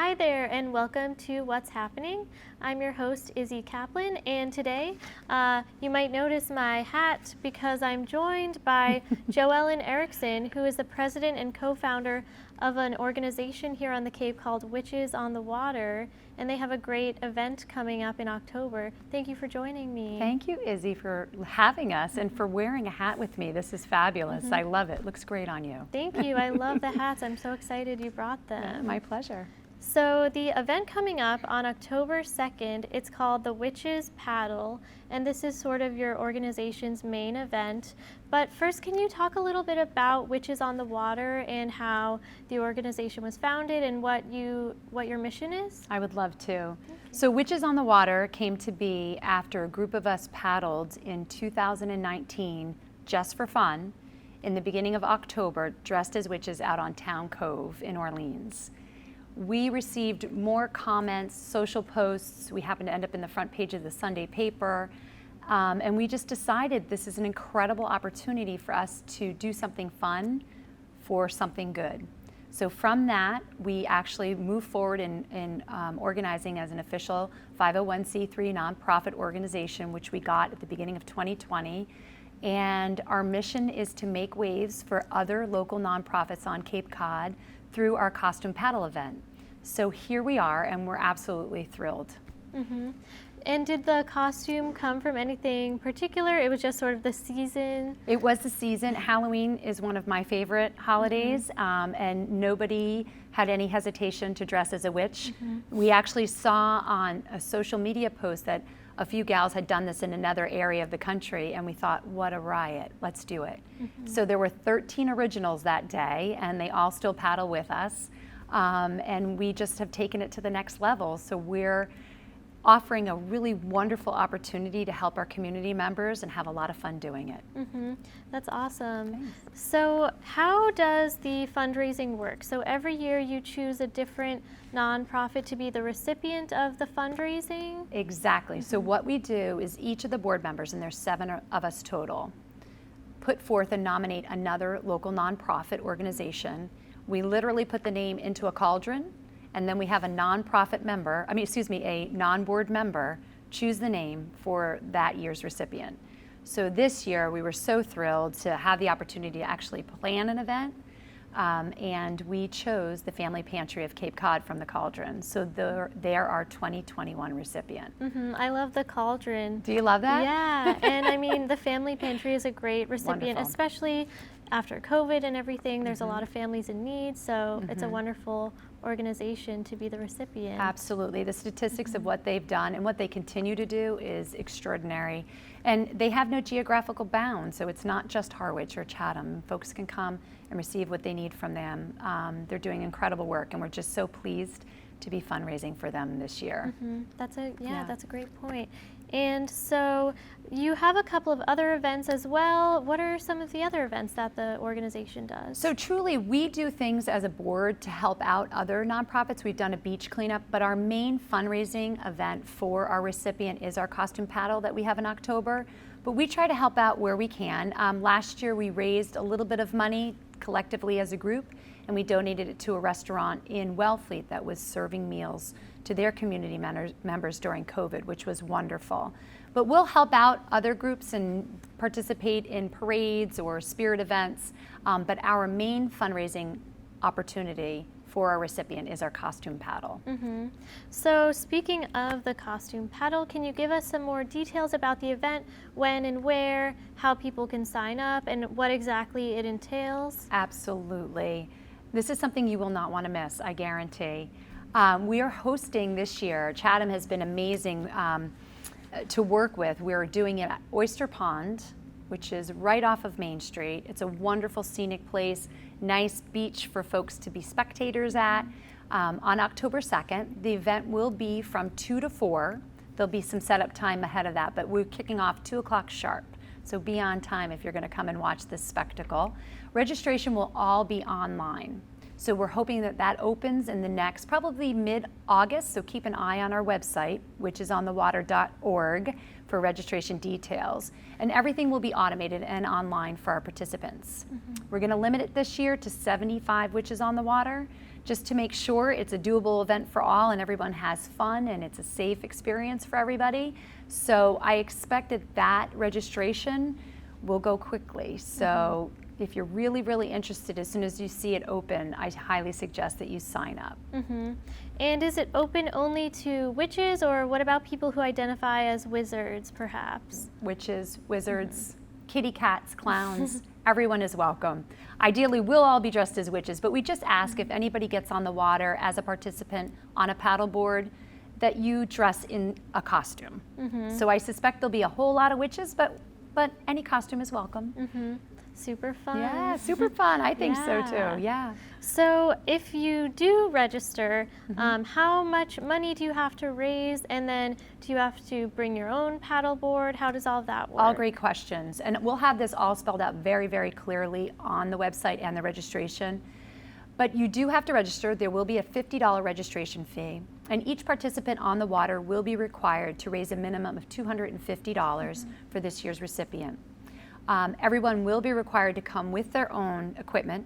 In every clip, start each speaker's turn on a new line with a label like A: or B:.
A: Hi there, and welcome to What's Happening. I'm your host, Izzi Caplan, and today you might notice my hat because I'm joined by Joellen Erickson, who is the president and co-founder of an organization here on the Cape called Witches on the Water, and they have a great event coming up in October. Thank you for joining me.
B: Thank you, Izzi, for having us and for wearing a hat with me. This is fabulous. I love it. Looks great on you.
A: Thank you. I love the hats. I'm so excited you brought them.
B: Yeah, my pleasure.
A: So the event coming up on October 2nd, it's called the Witches Paddle, and this is sort of your organization's main event. But first, can you talk a little bit about Witches on the Water and how the organization was founded and what your mission is?
B: I would love to. So Witches on the Water came to be after a group of us paddled in 2019 just for fun in the beginning of October, dressed as witches out on Town Cove in Orleans. We received more comments, social posts. We happened to end up in the front page of the Sunday paper. And we just decided this is an incredible opportunity for us to do something fun for something good. So from that, we actually moved forward in organizing as an official 501c3 nonprofit organization, which we got at the beginning of 2020. And our mission is to make waves for other local nonprofits on Cape Cod through our costume paddle event. So here we are, and we're absolutely thrilled.
A: And did the costume come from anything particular? It was just sort of the season?
B: It was the season. Halloween is one of my favorite holidays, and nobody had any hesitation to dress as a witch. We actually saw on a social media post that a few gals had done this in another area of the country, and we thought, what a riot, let's do it. So there were 13 originals that day, and they all still paddle with us, and we just have taken it to the next level. So we're offering a really wonderful opportunity to help our community members and have a lot of fun doing it.
A: That's awesome.
B: Thanks.
A: So how does the fundraising work? So every year you choose a different nonprofit to be the recipient of the fundraising?
B: Exactly. So what we do is each of the board members, and there's 7 of us total, put forth and nominate another local nonprofit organization. We literally put the name into a cauldron, and then we have a non-board member choose the name for that year's recipient. So this year we were so thrilled to have the opportunity to actually plan an event, and we chose the Family Pantry of Cape Cod from the cauldron. So they're our 2021 recipient.
A: I love the cauldron.
B: Do you love that?
A: Yeah, and I mean the Family Pantry is a great recipient,
B: Wonderful.
A: especially after COVID and everything. There's a lot of families in need, so it's a wonderful organization to be the recipient.
B: Absolutely. The statistics of what they've done and what they continue to do is extraordinary. And they have no geographical bounds, so it's not just Harwich or Chatham. Folks can come and receive what they need from them. They're doing incredible work, and we're just so pleased to be fundraising for them this year.
A: That's a great point. And so you have a couple of other events as well. What are some of the other events that the organization does?
B: So truly, we do things as a board to help out other nonprofits. We've done a beach cleanup, but our main fundraising event for our recipient is our costume paddle that we have in October. But we try to help out where we can. Last year, we raised a little bit of money collectively as a group, and we donated it to a restaurant in Wellfleet that was serving meals to their community members during COVID, which was wonderful. But we'll help out other groups and participate in parades or spirit events, but our main fundraising opportunity for our recipient is our costume paddle.
A: So speaking of the costume paddle, can you give us some more details about the event, when and where, how people can sign up, and what exactly it entails?
B: Absolutely. This is something you will not want to miss, I guarantee. We are hosting this year. Chatham has been amazing to work with. We're doing it at Oyster Pond, which is right off of Main Street. It's a wonderful scenic place, nice beach for folks to be spectators at. On October 2nd, the event will be from 2 to 4. There'll be some setup time ahead of that, but we're kicking off 2 o'clock sharp. So be on time if you're going to come and watch this spectacle. Registration will all be online. So we're hoping that that opens in the next, probably mid-August, so keep an eye on our website, which is onthewater.org, for registration details. And everything will be automated and online for our participants. We're going to limit it this year to 75 Witches on the Water. just to make sure it's a doable event for all and everyone has fun and it's a safe experience for everybody. So I expect that registration will go quickly. So if you're really, really interested, as soon as you see it open, I highly suggest that you sign up.
A: And is it open only to witches, or what about people who identify as wizards, perhaps?
B: Witches, wizards, kitty cats, clowns, everyone is welcome. Ideally, we'll all be dressed as witches, but we just ask if anybody gets on the water as a participant on a paddleboard that you dress in a costume. So I suspect there'll be a whole lot of witches, but any costume is welcome.
A: Super fun.
B: Yeah, super fun. I think so too. Yeah.
A: So if you do register, how much money do you have to raise? And then do you have to bring your own paddleboard? How does all of that work?
B: All great questions. And we'll have this all spelled out very, very clearly on the website and the registration. But you do have to register. There will be a $50 registration fee. And each participant on the water will be required to raise a minimum of $250 for this year's recipient. Everyone will be required to come with their own equipment.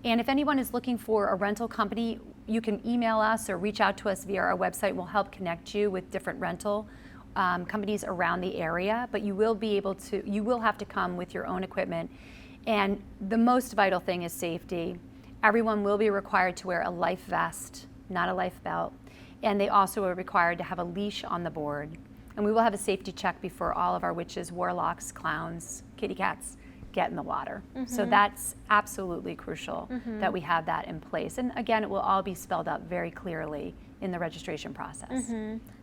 B: And if anyone is looking for a rental company, you can email us or reach out to us via our website. We'll help connect you with different rental companies around the area, but you will have to come with your own equipment. And the most vital thing is safety. Everyone will be required to wear a life vest, not a life belt. And they also are required to have a leash on the board. And we will have a safety check before all of our witches, warlocks, clowns, kitty cats get in the water. So that's absolutely crucial that we have that in place. And again, it will all be spelled out very clearly in the registration process.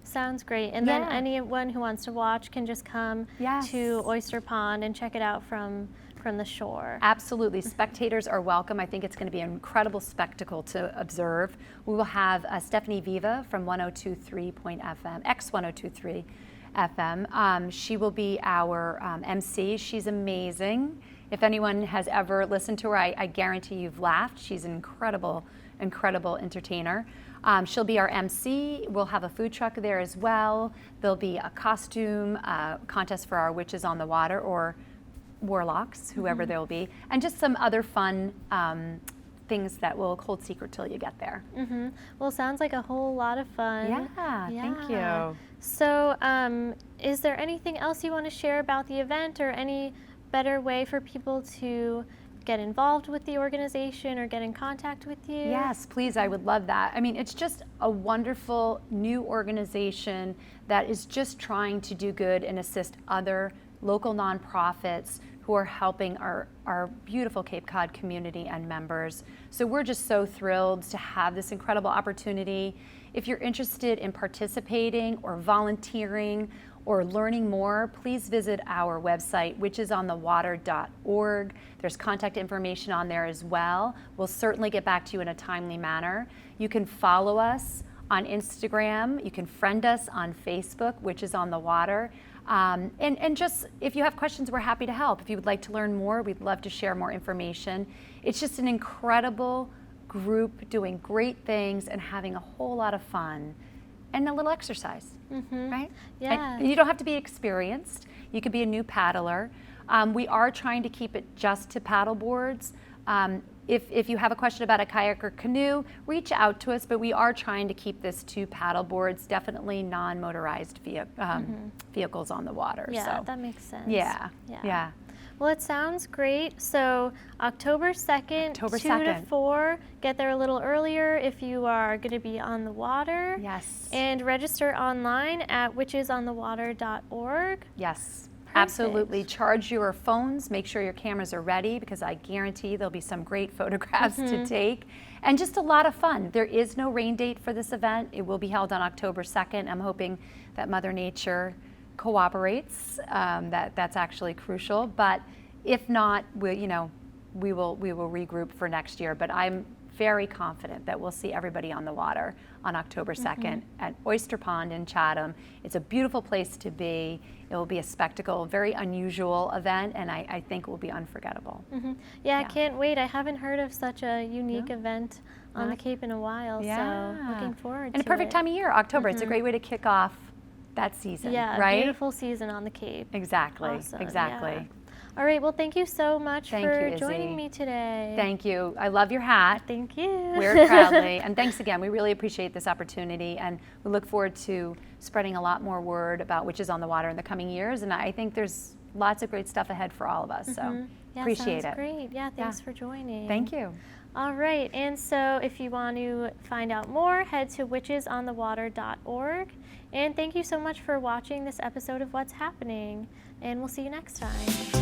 A: Sounds great. And then anyone who wants to watch can just come to Oyster Pond and check it out from the shore. Absolutely.
B: Spectators are welcome. I think it's going to be an incredible spectacle to observe. We will have Stephanie Viva from 102.3 X1023 FM. She will be our MC. She's amazing. If anyone has ever listened to her, I guarantee you've laughed. She's an incredible, incredible entertainer. She'll be our MC. We'll have a food truck there as well. There'll be a costume contest for our witches on the water, or warlocks, whoever they'll be, and just some other fun things that we'll hold secret till you get there.
A: Well, sounds like a whole lot of fun.
B: Yeah, thank you.
A: So is there anything else you want to share about the event, or any better way for people to get involved with the organization or get in contact with you?
B: Yes, please, I would love that. I mean, it's just a wonderful new organization that is just trying to do good and assist other local nonprofits who are helping our beautiful Cape Cod community and members. So we're just so thrilled to have this incredible opportunity. If you're interested in participating or volunteering or learning more, please visit our website, witchesonthewater.org. There's contact information on there as well. We'll certainly get back to you in a timely manner. You can follow us on Instagram. You can friend us on Facebook, Witches on the Water. And just, if you have questions, we're happy to help. If you would like to learn more, we'd love to share more information. It's just an incredible group doing great things and having a whole lot of fun and a little exercise, right?
A: Yeah.
B: And you don't have to be experienced. You could be a new paddler. We are trying to keep it just to paddle boards. If you have a question about a kayak or canoe, reach out to us, but we are trying to keep this to paddle boards, definitely non-motorized vehicles on the water.
A: Yeah,
B: so.
A: That makes sense.
B: Yeah.
A: Well, it sounds great. So October 2nd, 2 to 4, get there a little earlier if you are going to be on the water.
B: Yes.
A: And register online at witchesonthewater.org.
B: Yes.
A: Perfect.
B: Absolutely. Charge your phones. Make sure your cameras are ready, because I guarantee there'll be some great photographs to take. And just a lot of fun. There is no rain date for this event. It will be held on October 2nd. I'm hoping that Mother Nature cooperates. That's actually crucial. But if not, we will regroup for next year. But I'm very confident that we'll see everybody on the water on October 2nd at Oyster Pond in Chatham. It's a beautiful place to be. It will be a spectacle, very unusual event, and I think it will be unforgettable.
A: Yeah, I can't wait. I haven't heard of such a unique event on the Cape in a while, so looking forward to it.
B: And a perfect time of year, October. It's a great way to kick off that season, right?
A: Beautiful season on the Cape.
B: Exactly,
A: Awesome,
B: exactly.
A: Yeah. All right, well, thank you so much
B: Thank
A: for
B: you, Izzi.
A: joining me today.
B: Thank you. I love your hat.
A: Thank you.
B: Wear it proudly. And thanks again. We really appreciate this opportunity, and we look forward to spreading a lot more word about Witches on the Water in the coming years. And I think there's lots of great stuff ahead for all of us. So
A: Yeah,
B: appreciate
A: sounds
B: it.
A: great. Yeah, thanks for joining.
B: Thank you.
A: All right, and so if you want to find out more, head to witchesonthewater.org. And thank you so much for watching this episode of What's Happening, and we'll see you next time.